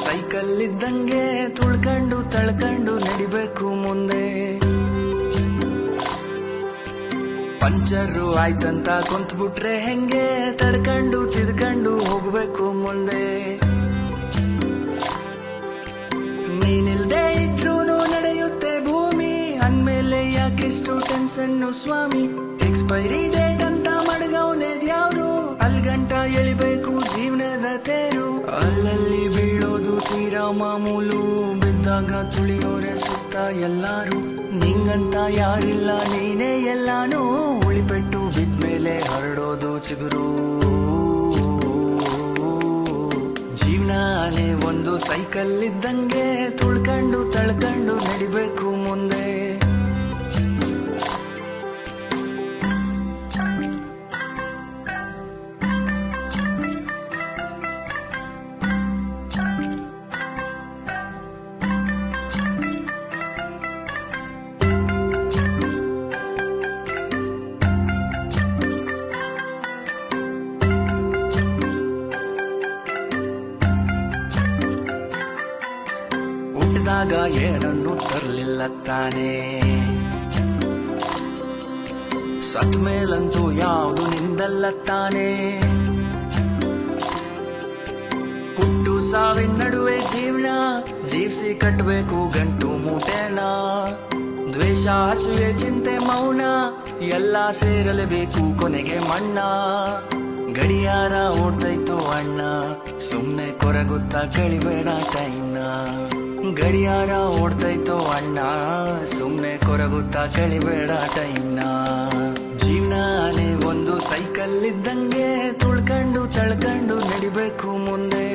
Cycle ಇದ್ದಂಗೆ ತುಳ್ಕೊಂಡು ತಳ್ಕೊಂಡು ನಡಿಬೇಕು ಮುಂದೆ. ಪಂಚರು ಆಯ್ತಂತ ಕುಂತ್ಬಿಟ್ರೆ ಹೆಂಗೆ ತಡ್ಕೊಂಡು ತಿದ್ಕೊಂಡು ಹೋಗ್ಬೇಕು ಮುಂದೆ. ನೀನಿಲ್ದೇ ಇದ್ರೂನು ನಡೆಯುತ್ತೆ ಭೂಮಿ, ಅಂದ್ಮೇಲೆ ಯಾಕೆಷ್ಟು ಟೆನ್ಷನ್ನು ಸ್ವಾಮಿ. ಎಕ್ಸ್ಪೈರಿ ಡೇಟ್ ಅಂತ ಮಡಗವನೇದ್ಯಾವ್ರು, ಅಲ್ಗಂಟ ಎಳಿಬೇಕು ಜೀವನದ ತೇರು. ಅಲ್ಲಲ್ಲಿ ಬೀಳೋದು ತೀರಾ ಮಾಮೂಲು, ಬಿದ್ದಾಗ ತುಳಿಯೋರೆ ಸುತ್ತ ಎಲ್ಲಾರು. ನಿಂಗಂತ ಯಾರಿಲ್ಲ ನೀನೇ ಎಲ್ಲಾನು, ಉಳಿಪೆಟ್ಟು ಬಿದ್ಮೇಲೆ ಹರಡೋದು ಚಿಗುರು. ಜೀವನಾನೇ ಒಂದು ಸೈಕಲ್ ಇದ್ದಂಗೆ ತುಳ್ಕೊಂಡು ತಳ್ಕೊಂಡು ನಡಿಬೇಕು ಮುಂದೆ. ಹುಟ್ಟಿದಾಗ ಏನನ್ನು ತರಲಿಲ್ಲ ತಾನೇ, ಸತ್ ಮೇಲಂತೂ ಯಾವುದು ನಿಂದಲ್ಲ ತಾನೇ. ಹುಟ್ಟು ಸಾವಿನ ನಡುವೆ ಜೀವನ ಜೀವಿಸಿ ಕಟ್ಟಬೇಕು ಗಂಟು ಮೂಟೆನ. ದ್ವೇಷ ಅಸೂಯೆ ಚಿಂತೆ ಮೌನ ಎಲ್ಲ ಸೇರಲೇಬೇಕು ಕೊನೆಗೆ ಮಣ್ಣ. ಗಡಿಯಾರ ಓಡ್ತೈತು ಅಣ್ಣ, ಸುಮ್ನೆ ಕೊರಗುತ್ತಾ ಕಳಿಬೇಡ ಟೈಮ್ನ. ಗಡಿಯಾರ ಓಡ್ತೈತೋ ಅಣ್ಣ, ಸುಮ್ನೆ ಕೊರಗುತ್ತಾ ಕಳಿಬೇಡ ಟೈಮ್ನ. ಜೀವನಾನೇ ಒಂದು ಸೈಕಲ್ ಇದ್ದಂಗೆ ತುಳ್ಕೊಂಡು ತಳ್ಕೊಂಡು ನಡಿಬೇಕು ಮುಂದೆ.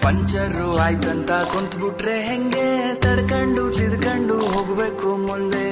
ಪಂಚರು ಆಯ್ತಂತ ಕುಂತ್ಬಿಟ್ರೆ ಹೆಂಗೆ ತಡ್ಕೊಂಡು ತಿದ್ಕೊಂಡು ಹೋಗ್ಬೇಕು ಮುಂದೆ.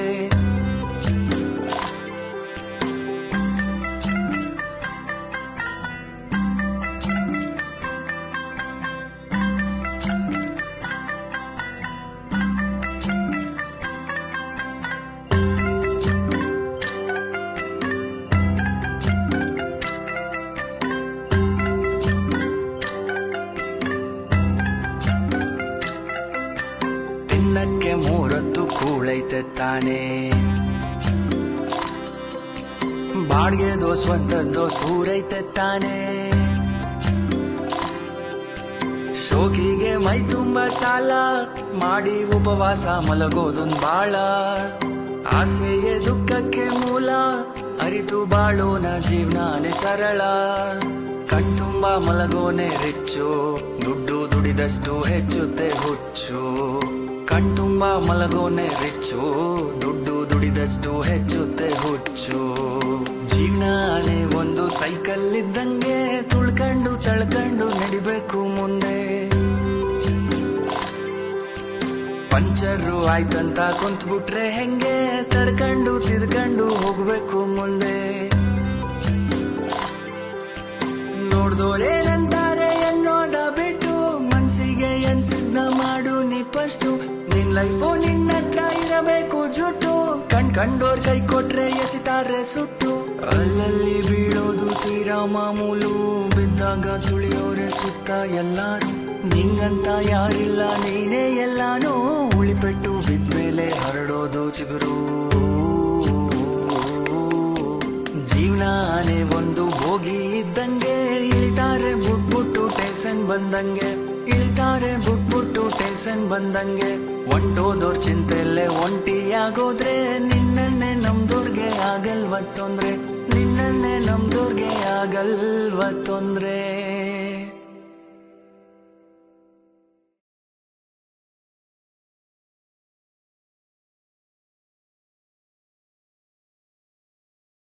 ತಿನ್ನಕ್ಕೆ ಮೂರತ್ತು ಕೂಳೈತೆ ತಾನೇ, ಬಾಡ್ಗೆದೋ ಸ್ವಂತದ್ದೋ ಸೂರೈತೆ ತಾನೇ. ಶೋಕಿಗೆ ಮೈ ತುಂಬ ಸಾಲ ಮಾಡಿ ಉಪವಾಸ ಮಲಗೋದೊಂದು ಬಾಳ. ಆಸೆಯೇ ದುಃಖಕ್ಕೆ ಮೂಲ ಅರಿತು ಬಾಳೋನ ಜೀವನಾನೇ ಸರಳ. ಕಣ್ತುಂಬ ಮಲಗೋನೆ ರಿಚ್ಚು, ದುಡ್ಡು ದುಡಿದಷ್ಟು ಹೆಚ್ಚುತ್ತೆ ಹುಚ್ಚು. ಕಣ್ತುಂಬ ಮಲಗೋನೆ ರಿಚ್ಚು, ದುಡ್ಡು ದುಡಿದಷ್ಟು ಹೆಚ್ಚುತ್ತೆ ಹುಚ್ಚು. ಜೀವನಾನೇ ಒಂದು ಸೈಕಲ್ ಇದ್ದಂಗೆ ತುಳ್ಕೊಂಡು ತಳ್ಕೊಂಡು ನಡಿಬೇಕು ಮುಂದೆ. ಪಂಚರು ಆಯ್ತಂತ ಕುಂತ್ಬಿಟ್ರೆ ಹೆಂಗೆ ತಡ್ಕೊಂಡು ತಿದ್ಕೊಂಡು ಹೋಗ್ಬೇಕು ಮುಂದೆ. ನೋಡ್ದೋರೇನಂತಾರೆ ಅನ್ನೋದ ಬಿಟ್ಟು ಮನ್ಸಿಗೆ ಎನ್ಸಿದ್ನ ಮಾಡು ನೀ ಫಸ್ಟು. ನಿನ್ ಲೈಫು ನಿನ್ನ ಹತ್ರ ಇರಬೇಕು ಜುಟ್ಟು, ಕಂಡೋರ್ ಕೈ ಕೊಟ್ರೆ ಎಸಿತಾರೆ ಸುಟ್ಟು. ಅಲ್ಲಲ್ಲಿ ಬೀಳೋದು ತೀರಾ ಮಾಮೂಲು, ಬಿದ್ದಾಗ ತುಳಿಯೋರೆ ಸುತ್ತ ಎಲ್ಲಾರು. ನಿಂಗಂತ ಯಾರಿಲ್ಲ ನೀನೇ ಎಲ್ಲಾನು, ಉಳಿಪೆಟ್ಟು ಬಿದ್ಮೇಲೆ ಹರಡೋದು ಚಿಗುರು. ಜೀವನಾನೇ ಒಂದು ಬೋಗಿ ಇದ್ದಂಗೆ, ಇಳಿತಾರೆ ಬುಟ್ಬುಟ್ಟು ಟೇಷನ್ ಬಂದಂಗೆ. ಇಳಿತಾರೆ ಬುಟ್ಬುಟ್ಟು ಟೇಷನ್ ಬಂದಂಗೆ. ಒಂಟೋದೋರ್ ಚಿಂತೆಲ್ಲೇ ಒಂಟಿಯಾಗೋದ್ರೆ ನಿನ್ನನ್ನೇ ನಮ್ದೋರ್ಗೆ ಆಗಲ್ವ ತೊಂದ್ರೆ. ನಿನ್ನನ್ನೇ ನಮ್ದೋರ್ಗೆ ಆಗಲ್ವ ತೊಂದ್ರೆ.